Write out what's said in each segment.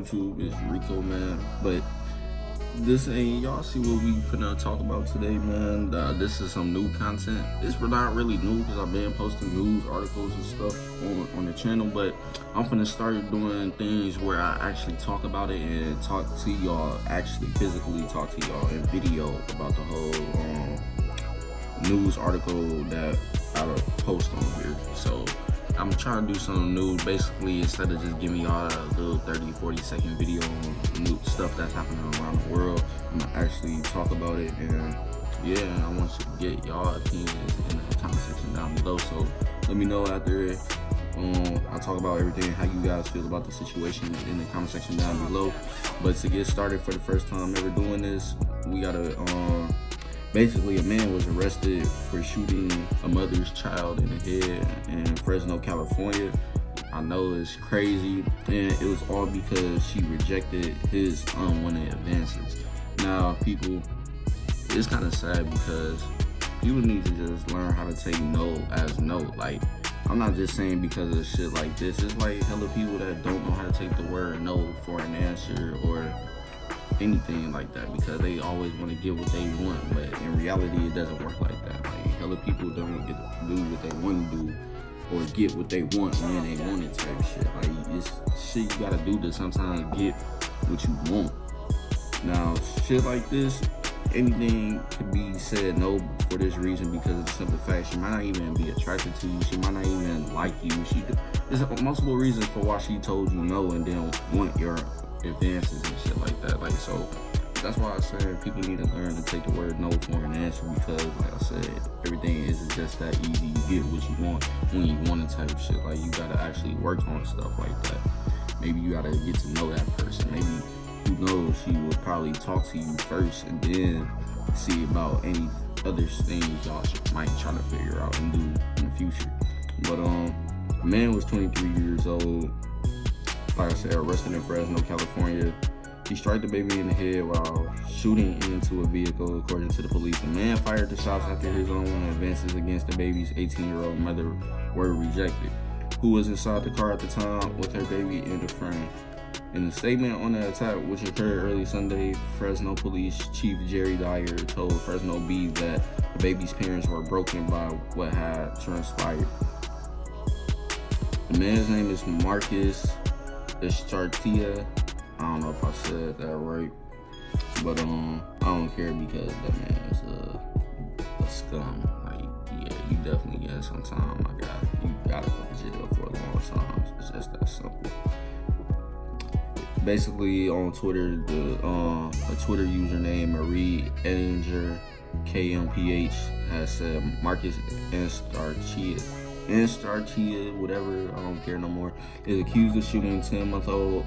YouTube? It's Rico, man. But this ain't, y'all see what we finna talk about today, man. This is some new content. It's not really new because I've been posting news articles and stuff on the channel, but I'm finna start doing things where I actually talk about it and talk to y'all, actually physically talk to y'all in video about the whole news article that I post on here. So I'm trying to do something new. Basically, instead of just giving y'all a little 30-40 second video on new stuff that's happening around the world, I'm gonna actually talk about it. And yeah, I want you to get y'all opinions in the comment section down below. So let me know after I talk about everything, how you guys feel about the situation in the comment section down below. But to get started, for the first time ever doing this, we gotta basically, a man was arrested for shooting a mother's child in the head in Fresno, California. I know it's crazy, and it was all because she rejected his unwanted advances. Now, people, it's kind of sad because people need to just learn how to take no as no. Like, I'm not just saying because of shit like this. It's like hella people that don't know how to take the word no for an answer or anything like that, because they always want to get what they want, but in reality it doesn't work like that. Like, hella people don't get to do what they want to do or get what they want when they want it type shit. Like, it's shit you gotta do to sometimes get what you want. Now, shit like this, anything could be said no for this reason, because of the simple fact she might not even be attracted to you, she might not even like you. There's multiple reasons for why she told you no and then want your advances and shit like that. Like, so that's why I said people need to learn to take the word no for an answer, because like I said, everything isn't just that easy. You get what you want when you want it type of shit. Like, you gotta actually work on stuff like that. Maybe you gotta get to know that person. Maybe, who knows, she will probably talk to you first and then see about any other things y'all might try to figure out and do in the future. But the man was 23 years old. Like I said, arrested in Fresno, California. He struck the baby in the head while shooting into a vehicle, according to the police. The man fired the shots after his own advances against the baby's 18-year-old mother were rejected, who was inside the car at the time with her baby in the frame. In a statement on the attack, which occurred early Sunday, Fresno Police Chief Jerry Dyer told Fresno B that the baby's parents were broken by what had transpired. The man's name is Marcus Estrartia. I don't know if I said that right, but I don't care, because that man is a scum. Like, yeah, you definitely get some time. You gotta go to jail for a long time. It's just that simple. Basically, on Twitter, a Twitter username, Marie Edinger KMPH, has said Marcus Estrartia, whatever, I don't care no more, is accused of shooting 10-month-old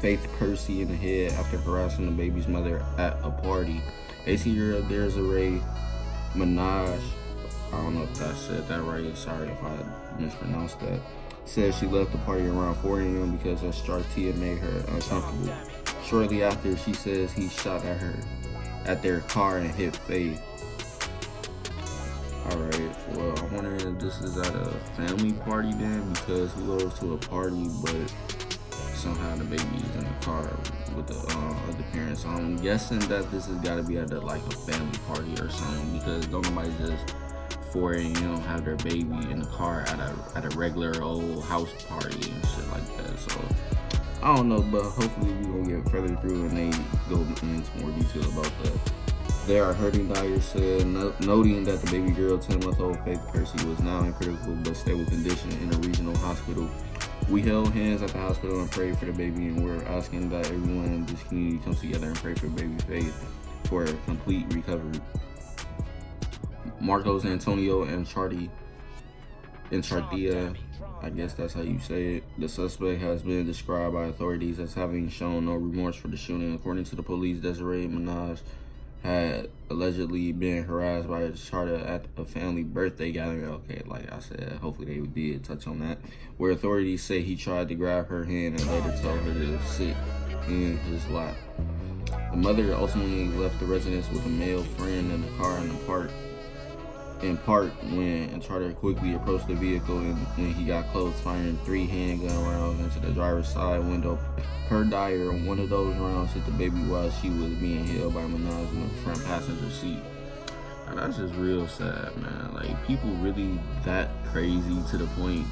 Faith Percy in the head after harassing the baby's mother at a party. 18-year-old Desiree Minaj, I don't know if I said that right, sorry if I mispronounced that, said she left the party around 4 a.m. because Estrartia made her uncomfortable. Shortly after, she says he shot at their car and hit Faith. Alright, well, I wonder if this is at a family party then, because who goes to a party but somehow the baby is in the car with the other parents. So I'm guessing that this has got to be at like a family party or something, because don't nobody just 4 a.m. have their baby in the car at a regular old house party and shit like that. So I don't know, but hopefully we gonna get further through and they go into more detail about that. They are hurting, Dyer said, noting that the baby girl, 10-month-old Faith Percy, was now in critical but stable condition in a regional hospital. We held hands at the hospital and prayed for the baby, and we're asking that everyone in this community comes together and pray for baby Faith for a complete recovery. Marcos Antonio Enchartia, I guess that's how you say it. The suspect has been described by authorities as having shown no remorse for the shooting. According to the police, Desiree Minaj had allegedly been harassed by a charter at a family birthday gathering. Okay, like I said, hopefully they did touch on that, where authorities say he tried to grab her hand and later told her to sit in his lap. The mother ultimately left the residence with a male friend in the car in the park in park when Charter quickly approached the vehicle, and when he got close, firing 3 handgun rounds into the driver's side window. Per Dyer, one of those rounds hit the baby while she was being held by Minaj in the front passenger seat. And that's just real sad, man. Like, people really that crazy to the point,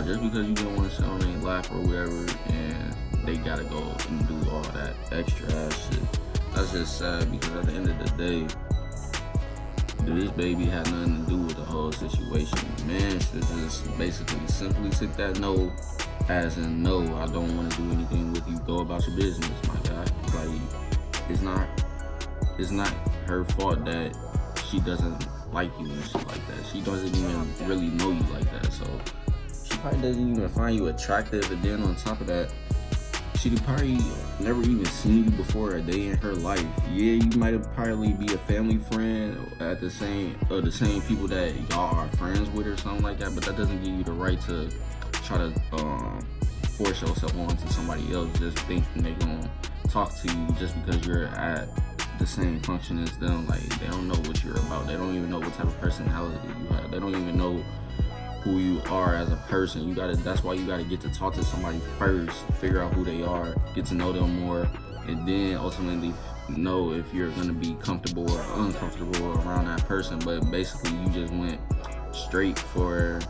just because you don't want to sit on their lap or whatever, and they gotta go and do all that extra ass shit. That's just sad, because at the end of the day, this baby had nothing to do with the whole situation. Man should just basically simply take that no as in no, I don't want to do anything with you. Go about your business, my guy. Like, it's not her fault that she doesn't like you and shit like that. She doesn't even really know you like that, so she probably doesn't even find you attractive. And then on top of that, she could probably never even seen you before a day in her life. Yeah, you might have probably be a family friend at the same people that y'all are friends with or something like that, but that doesn't give you the right to try to force yourself onto somebody else just thinking they gonna talk to you just because you're at the same function as them. Like, they don't know what you're about. They don't even know what type of personality you have. They don't even know who you are as a person. That's why you gotta get to talk to somebody first, figure out who they are, get to know them more, and then ultimately know if you're gonna be comfortable or uncomfortable around that person. But basically, you just went straight for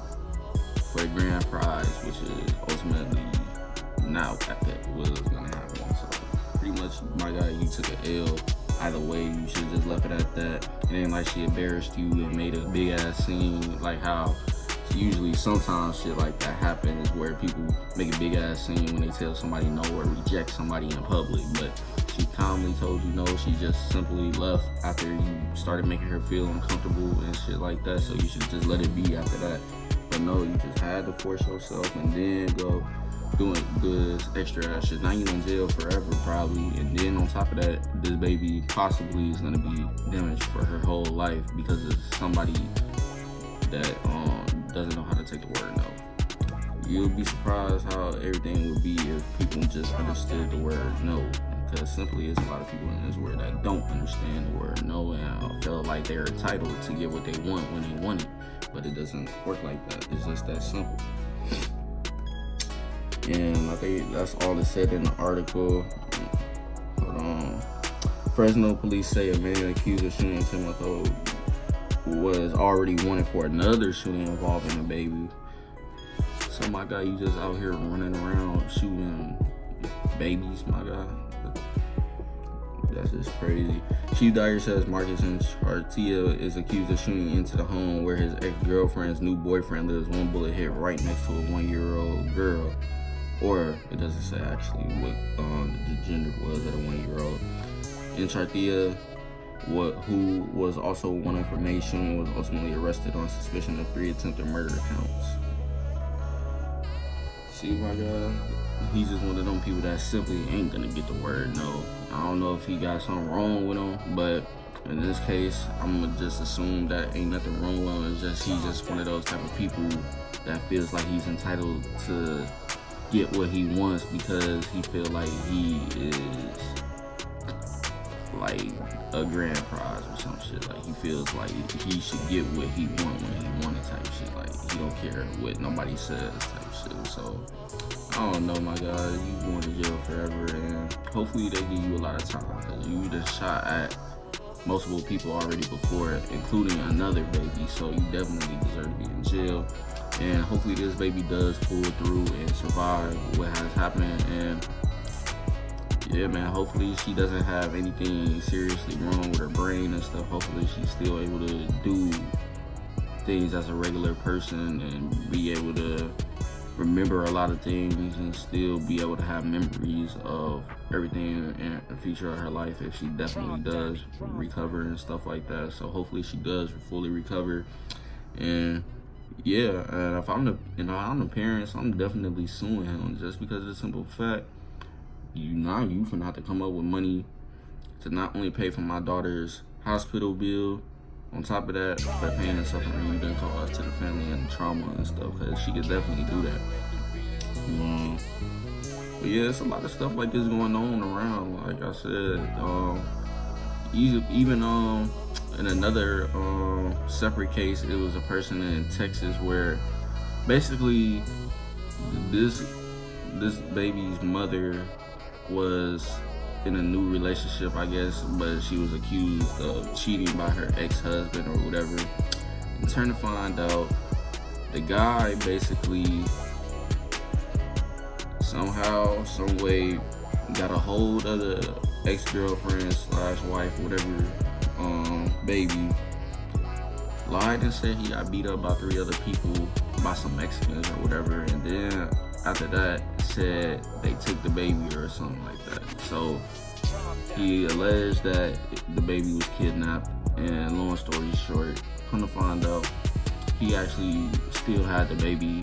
the grand prize, which is ultimately not what was gonna happen. So pretty much, my guy, you took an L. Either way, you should just left it at that. It ain't like she embarrassed you and made a big ass scene, like how usually sometimes shit like that happens where people make a big ass scene when they tell somebody no or reject somebody in public. But she calmly told you no. She just simply left after you started making her feel uncomfortable and shit like that. So you should just let it be after that. But no, you just had to force yourself and then go doing this extra ass shit. Now you in jail forever probably, and then on top of that, this baby possibly is gonna be damaged for her whole life because of somebody that doesn't know how to take the word no. You'll be surprised how everything would be if people just understood the word no. Because simply, it's a lot of people in this world that don't understand the word no and feel like they're entitled to get what they want when they want it. But it doesn't work like that. It's just that simple. And I think that's all it said in the article. Hold on. Fresno police say a man accused of shooting a 10-month-old was already wanted for another shooting involving a baby. So my guy, you just out here running around shooting babies, my guy. That's just crazy. Chief Dyer says Marcus Enchartia is accused of shooting into the home where his ex-girlfriend's new boyfriend lives. One bullet hit right next to a 1-year-old girl. Or it doesn't say actually what the gender was of the 1-year-old. Enchartia, who was also wanted for nation, was ultimately arrested on suspicion of 3 attempted murder counts. See, my God, he's just one of them people that simply ain't gonna get the word no. I don't know if he got something wrong with him, but in this case, I'm gonna just assume that ain't nothing wrong with him. It's just he's just one of those type of people that feels like he's entitled to get what he wants because he feel like he is like a grand prize or some shit. Like, he feels like he should get what he want when he want it type shit. Like, he don't care what nobody says type shit. So I don't know, my God. You going to jail forever, and hopefully they give you a lot of time, because you just shot at multiple people already before, including another baby. So you definitely deserve to be in jail. And hopefully this baby does pull through and survive what has happened. And yeah, man, hopefully she doesn't have anything seriously wrong with her brain and stuff. Hopefully she's still able to do things as a regular person and be able to remember a lot of things and still be able to have memories of everything in the future of her life if she definitely does recover and stuff like that. So hopefully she does fully recover. And yeah, and if I'm the parents, I'm definitely suing him, just because of the simple fact, you finna have to come up with money to not only pay for my daughter's hospital bill, on top of that, for the pain and suffering you done caused to the family and trauma and stuff, because she could definitely do that. But yeah, it's a lot of stuff like this going on around. Like I said, even in another separate case. It was a person in Texas where basically this baby's mother was in a new relationship, I guess, but she was accused of cheating by her ex-husband or whatever. And turn to find out, the guy basically somehow, some way got a hold of the ex-girlfriend slash wife, whatever, baby, lied and said he got beat up by 3 other people, by some Mexicans or whatever, and then after that said they took the baby or something like that. So he alleged that the baby was kidnapped, and long story short, come to find out, he actually still had the baby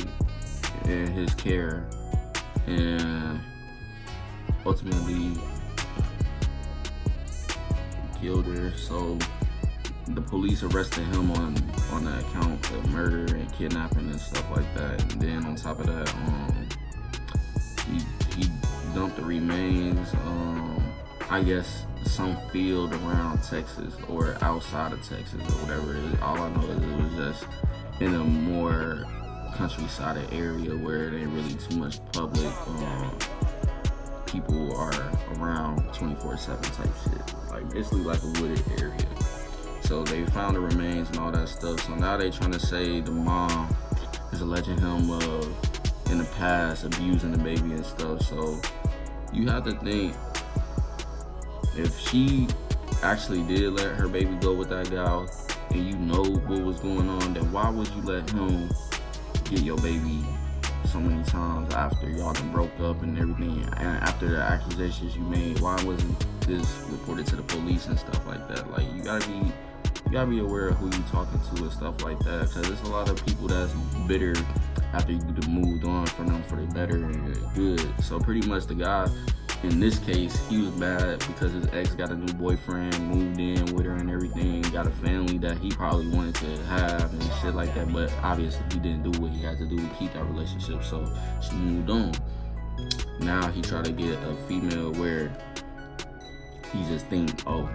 in his care, and ultimately killed her. So the police arrested him on the account of murder and kidnapping and stuff like that. And then on top of that, he dumped the remains, I guess some field around Texas or outside of Texas or whatever it is. All I know is it was just in a more countryside area where there ain't really too much public people are around 24/7 type shit, like basically like a wooded area. So they found the remains and all that stuff. So now they trying to say the mom is alleging him of in the past abusing the baby and stuff. So you have to think, if she actually did let her baby go with that guy and you know what was going on, then why would you let him get your baby so many times after y'all done broke up and everything, and after the accusations you made? Why wasn't this reported to the police and stuff like that? Like, you gotta be aware of who you talking to and stuff like that, because there's a lot of people that's bitter after you moved on from them for the better and good. So pretty much the guy in this case, he was bad because his ex got a new boyfriend, moved in with her and everything, got a family that he probably wanted to have and shit like that, but obviously he didn't do what he had to do to keep that relationship, so she moved on. Now he tried to get a female where he just think, oh,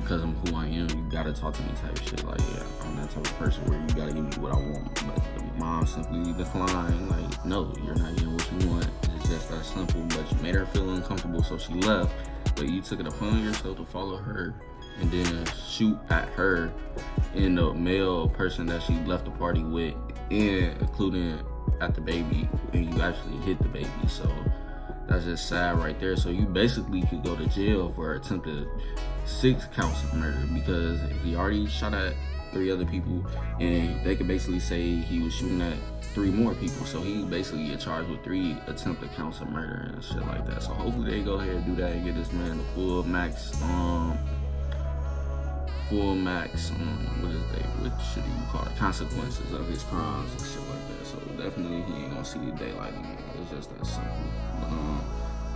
because I'm who I am, you gotta talk to me type shit. Like, yeah, I'm that type of person where you gotta give me what I want. But the mom simply declined, like, no, you're not getting what you want. It's just that simple. But you made her feel uncomfortable, so she left. But you took it upon yourself to follow her and then shoot at her and the male person that she left the party with, and including at the baby, and you actually hit the baby. So that's just sad right there. So you basically could go to jail for attempted 6 counts of murder, because he already shot at 3 other people, and they could basically say he was shooting at 3 more people. So he basically get charged with 3 attempted counts of murder and shit like that. So hopefully they go ahead and do that and get this man the full max, what should you call it, consequences of his crimes and shit like that. So definitely he ain't gonna see the daylight anymore. It's just that simple.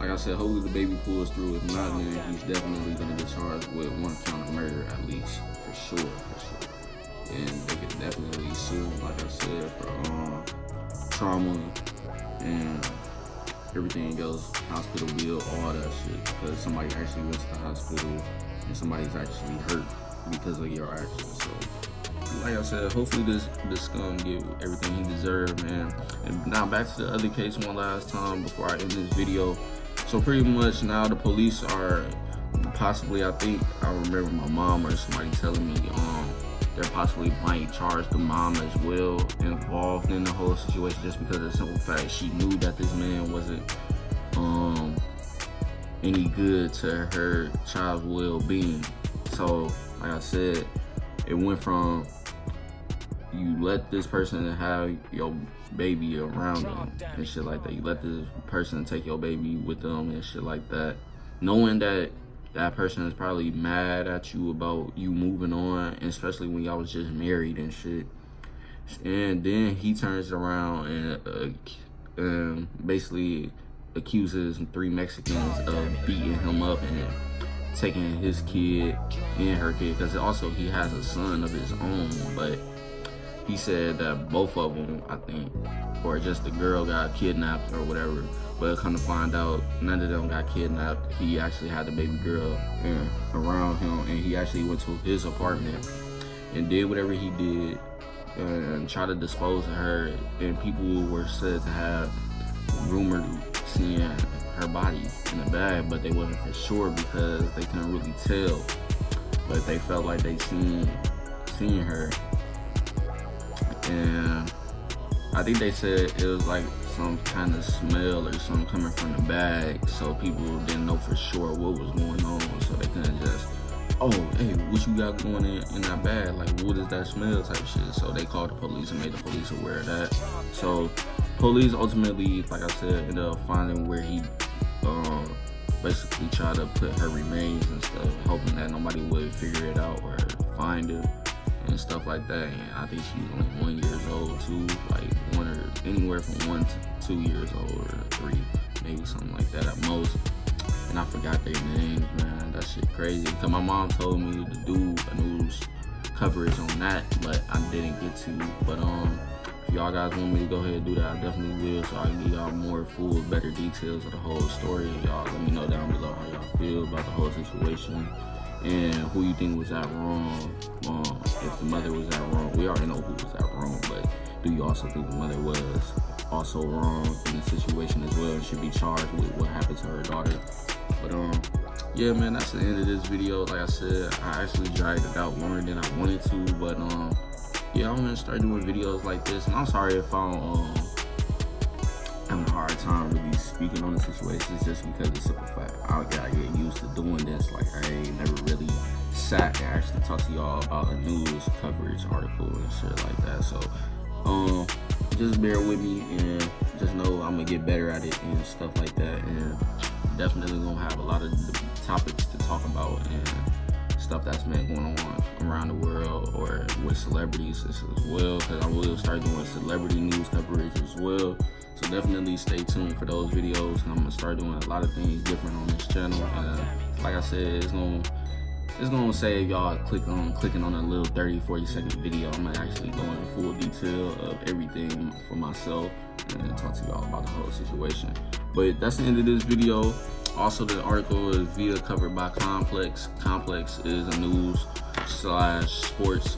Like I said, hopefully the baby pulls through. If not, then he's definitely gonna get charged with 1 count of murder at least, for sure. And they could definitely sue, like I said, for trauma and everything else, hospital bill, all that shit, because somebody actually went to the hospital and somebody's actually hurt because of your actions. So like I said, hopefully this scum get everything he deserved, man. And now back to the other case one last time before I end this video. So pretty much now the police are possibly, I think I remember my mom or somebody telling me they possibly might charge the mom as well, involved in the whole situation, just because of the simple fact she knew that this man wasn't any good to her child's well-being. So like I said, it went from you let this person have your baby around them and shit like that. You let this person take your baby with them and shit like that, knowing that that person is probably mad at you about you moving on, especially when y'all was just married and shit. And then he turns around and basically accuses 3 Mexicans of beating him up and taking his kid and her kid, because also he has a son of his own, but he said that both of them, I think, or just the girl got kidnapped or whatever. But come to find out, none of them got kidnapped. He actually had the baby girl around him, and he actually went to his apartment and did whatever he did and tried to dispose of her. And people were said to have rumored seeing her body in the bag, but they wasn't for sure because they couldn't really tell. But they felt like they seen her, and I think they said it was like some kind of smell or something coming from the bag, so people didn't know for sure what was going on, so they couldn't just, oh, hey, what you got going in that bag? Like, what is that smell type shit? So they called the police and made the police aware of that. So police ultimately, like I said, ended up finding where he basically tried to put her remains and stuff, hoping that nobody would figure it out or find it and stuff like that. And I think she was only 1 year old too, like one or anywhere from 1 to 2 years old or 3, maybe something like that at most. And I forgot their names, man. That shit crazy. Cause my mom told me to do a news coverage on that, but I didn't get to. But if y'all guys want me to go ahead and do that, I definitely will. So I can give y'all more full, better details of the whole story. Y'all let me know down below how y'all feel about the whole situation and who you think was at wrong. If the mother was at wrong, we already know who was at wrong, but do you also think the mother was also wrong in the situation as well and should be charged with what happened to her daughter? But yeah, man, that's the end of this video. Like I said, I actually dragged it out longer than I wanted to, but yeah, I'm gonna start doing videos like this. And I'm sorry if I'm having a hard time really speaking on the situation. It's just because it's simple fact. I gotta get used to doing this. Like, I ain't never really sat and actually talk to y'all about a news coverage article and shit like that. So just bear with me and just know I'm gonna get better at it and stuff like that. And definitely gonna have a lot of topics to talk about and stuff that's been going on around the world or with celebrities as well, because I will start doing celebrity news coverage as well. So definitely stay tuned for those videos. I'm gonna start doing a lot of things different on this channel. And like I said, it's gonna save y'all clicking on a little 30-40 second video. I'm gonna actually go into full detail of everything for myself and talk to y'all about the whole situation. But that's the end of this video. Also, the article is via covered by Complex. Complex is a news / sports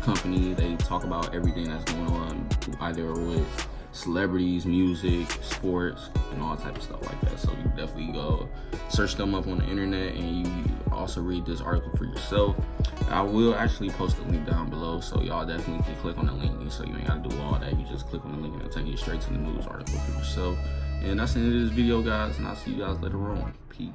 company. They talk about everything that's going on, either with celebrities, music, sports, and all type of stuff like that. So you definitely go search them up on the internet, and you also read this article for yourself. I will actually post a link down below, so y'all definitely can click on the link, so you ain't gotta do all that. You just click on the link and it'll take you straight to the news article for yourself. And that's the end of this video, guys, and I'll see you guys later on. Peace.